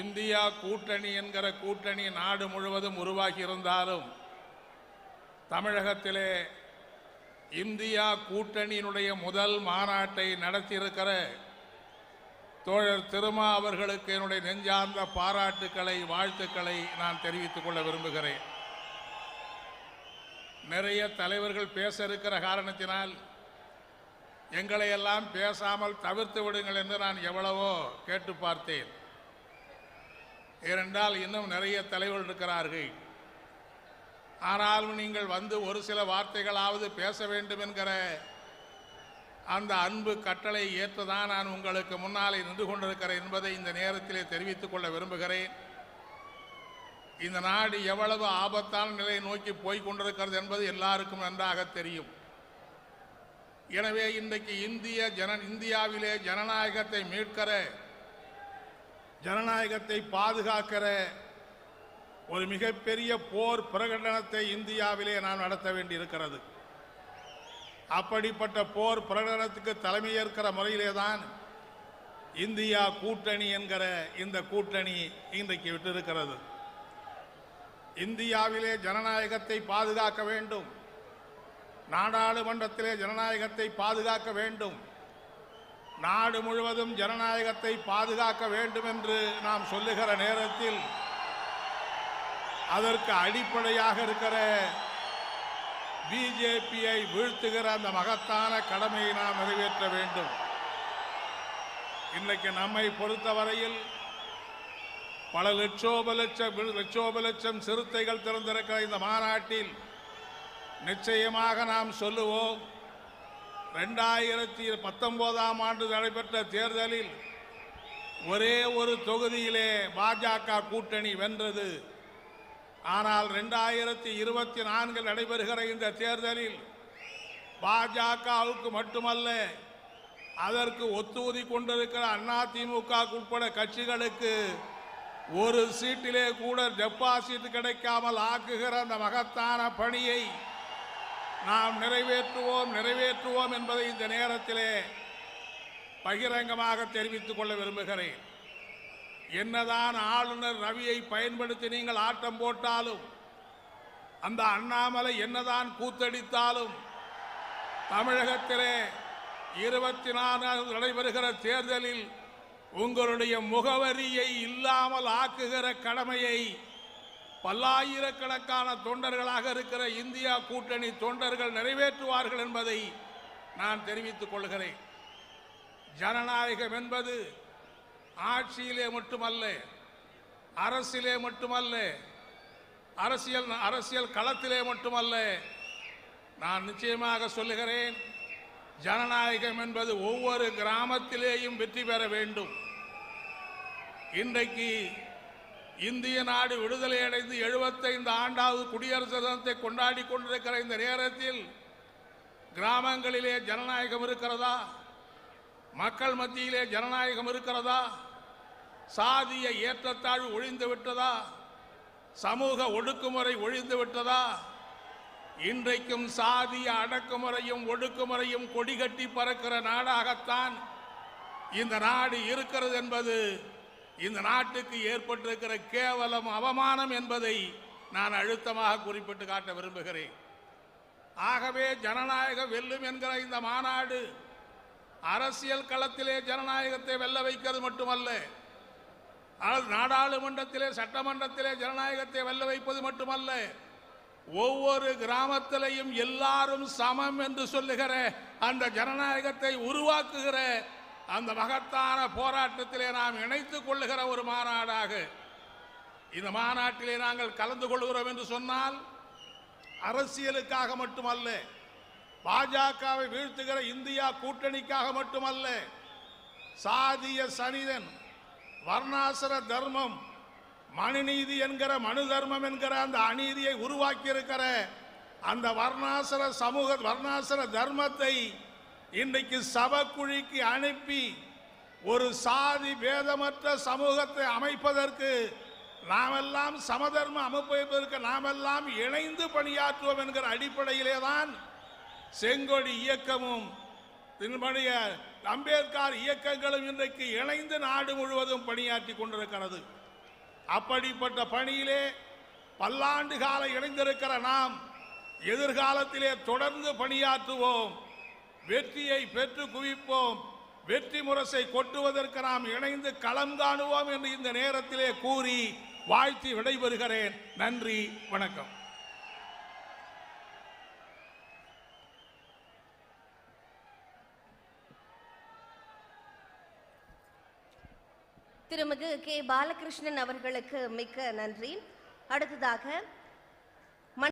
India கூட்டணி என்கிற கூட்டணி நாடு முழுவதும் உருவாகி இருந்தாலும் தமிழகத்திலே இந்தியா கூட்டணியினுடைய முதல் மாநாட்டை நடத்தியிருக்கிற தோழர் திருமா அவர்களுக்கு என்னுடைய நெஞ்சார்ந்த பாராட்டுக்களை வாழ்த்துக்களை நான் தெரிவித்துக் கொள்ள விரும்புகிறேன். நிறைய தலைவர்கள் பேச இருக்கிற காரணத்தினால் எங்களை எல்லாம் பேசாமல் தவிர்த்து விடுங்கள் என்று நான் எவ்வளவோ கேட்டு பார்த்தேன். ஏனென்றால் இன்னும் நிறைய தலைவர்கள் இருக்கிறார்கள். ஆனாலும் நீங்கள் வந்து ஒரு சில வார்த்தைகளாவது பேச வேண்டும் என்கிற அந்த அன்பு கட்டளை ஏற்றுதான் நான் உங்களுக்கு முன்னாலே நின்று கொண்டிருக்கிறேன் என்பதை இந்த நேரத்திலே தெரிவித்துக் கொள்ள விரும்புகிறேன். இந்த நாடு எவ்வளவு ஆபத்தான நிலையை நோக்கி போய் கொண்டிருக்கிறது என்பது எல்லாருக்கும் நன்றாக தெரியும். எனவே இன்றைக்கு இந்தியாவிலே ஜனநாயகத்தை மீட்கிற, ஜனநாயகத்தை பாதுகாக்கிற ஒரு மிகப்பெரிய போர் பிரகடனத்தை இந்தியாவிலே நாம் நடத்த வேண்டியிருக்கிறது. அப்படிப்பட்ட போர் பிரகடனத்துக்கு தலைமையேற்கிற முறையிலே தான் இந்தியா கூட்டணி என்கிற இந்த கூட்டணி இன்றைக்கு விட்டிருக்கிறது. இந்தியாவிலே ஜனநாயகத்தை பாதுகாக்க வேண்டும், நாடாளுமன்றத்திலே ஜனநாயகத்தை பாதுகாக்க வேண்டும், நாடு முழுவதும் ஜனநாயகத்தை பாதுகாக்க வேண்டும் என்று நாம் சொல்லுகிற நேரத்தில் அதற்கு அடிப்படையாக இருக்கிற பிஜேபியை வீழ்த்துகிற அந்த மகத்தான கடமையை நாம் நிறைவேற்ற வேண்டும். இன்றைக்கு நம்மை பொறுத்தவரையில் பல லட்சோப லட்சம் சிறுத்தைகள் திறந்திருக்கிற இந்த மாநாட்டில் நிச்சயமாக நாம் சொல்லுவோம், 2019ஆம் ஆண்டு நடைபெற்ற தேர்தலில் ஒரே ஒரு தொகுதியிலே பாஜக கூட்டணி வென்றது. ஆனால் 2024 நடைபெறுகிற இந்த தேர்தலில் பாஜகவுக்கு மட்டுமல்ல, அதற்கு ஒத்துழைத்து கொண்டிருக்கிற அதிமுக உட்பட கட்சிகளுக்கு ஒரு சீட்டிலே கூட டெபாசிட் கிடைக்காமல் ஆக்குகிற அந்த மகத்தான பணியை நாம் நிறைவேற்றுவோம் என்பதை இந்த நேரத்திலே பகிரங்கமாக தெரிவித்துக் கொள்ள விரும்புகிறேன். என்னதான் ஆளுநர் ரவியை பயன்படுத்தி நீங்கள் ஆட்டம் போட்டாலும், அந்த அண்ணாமலை என்னதான் கூத்தடித்தாலும், தமிழகத்திலே 24 நடைபெறுகிற தேர்தலில் உங்களுடைய முகவரியை இல்லாமல் ஆக்குகிற கடமையை பல்லாயிரக்கணக்கான தொண்டர்களாக இருக்கிற இந்தியா கூட்டணி தொண்டர்கள் நிறைவேற்றுவார்கள் என்பதை நான் தெரிவித்துக் கொள்கிறேன். ஜனநாயகம் என்பது ஆட்சியிலே மட்டுமல்ல, அரசிலே மட்டுமல்ல, அரசியல் களத்திலே மட்டுமல்ல, நான் நிச்சயமாக சொல்லுகிறேன், ஜனநாயகம் என்பது ஒவ்வொரு கிராமத்திலேயும் வெற்றி பெற வேண்டும். இன்றைக்கு இந்திய நாடு விடுதலை அடைந்து 75 ஆண்டாவது குடியரசு தினத்தை கொண்டாடி கொண்டிருக்கிற இந்த நேரத்தில் கிராமங்களிலே ஜனநாயகம் இருக்கிறதா? மக்கள் மத்தியிலே ஜனநாயகம் இருக்கிறதா? சாதிய ஏற்றத்தாழ்வு ஒழிந்து விட்டதா? சமூக ஒடுக்குமுறை ஒழிந்து விட்டதா? இன்றைக்கும் சாதிய அடக்குமுறையும் ஒடுக்குமுறையும் கொடிகட்டி பறக்கிற நாடாகத்தான் இந்த நாடு இருக்கிறது என்பது இந்த நாட்டுக்கு ஏற்பட்டிருக்கிற கேவலம், அவமானம் என்பதை நான் அழுத்தமாக குறிப்பிட்டு காட்ட விரும்புகிறேன். ஆகவே ஜனநாயகம் வெல்லும் என்கிற இந்த மாநாடு அரசியல் களத்திலே ஜனநாயகத்தை வெல்ல வைக்கிறது மட்டுமல்ல, நாடாளுமன்றத்திலே சட்டமன்றத்திலே ஜனநாயகத்தை வெல்ல வைப்பது மட்டுமல்ல, ஒவ்வொரு கிராமத்திலையும் எல்லாரும் சமம் என்று சொல்லுகிற அந்த ஜனநாயகத்தை உருவாக்குகிற அந்த மகத்தான போராட்டத்திலே நாம் இணைத்துக் கொள்ளுகிற ஒரு மாநாடாக இந்த மாநாட்டிலே நாங்கள் கலந்து கொள்கிறோம் என்று சொன்னால், அரசியலுக்காக மட்டுமல்ல, பாஜகவை வீழ்த்துகிற இந்தியா கூட்டணிக்காக மட்டுமல்ல, சாதிய சனிதன், வர்ணாசிர தர்மம், மனுநீதி என்கிற மனு தர்மம் என்கிற அந்த அநீதியை உருவாக்கி இருக்கிற அந்த வர்ணாசிர தர்மத்தை இன்றைக்கு சபக்குழிக்கு அனுப்பி ஒரு சாதி பேதமற்ற சமூகத்தை அமைப்பதற்கு நாமெல்லாம் சமதர்ம அமைப்பதற்கு நாமெல்லாம் இணைந்து பணியாற்றுவோம் என்கிற அடிப்படையிலே தான் செங்கொடி இயக்கமும் நம்முடைய அம்பேத்கர் இயக்கங்களும் இன்றைக்கு இணைந்து நாடு முழுவதும் பணியாற்றி கொண்டிருக்கிறது. அப்படிப்பட்ட பணியிலே பல்லாண்டு கால இணைந்திருக்கிற நாம் எதிர்காலத்திலே தொடர்ந்து பணியாற்றுவோம், வெற்றியை பெற்று குவிப்போம், வெற்றி முரசை கொட்டுவதற்கு நாம் இணைந்து களம் காணுவோம் என்று இந்த நேரத்திலே கூறி வாழ்த்தி விடைபெறுகிறேன். நன்றி, வணக்கம். திருமிகு கே. பாலகிருஷ்ணன் அவர்களுக்கு மிக்க நன்றி. அடுத்ததாக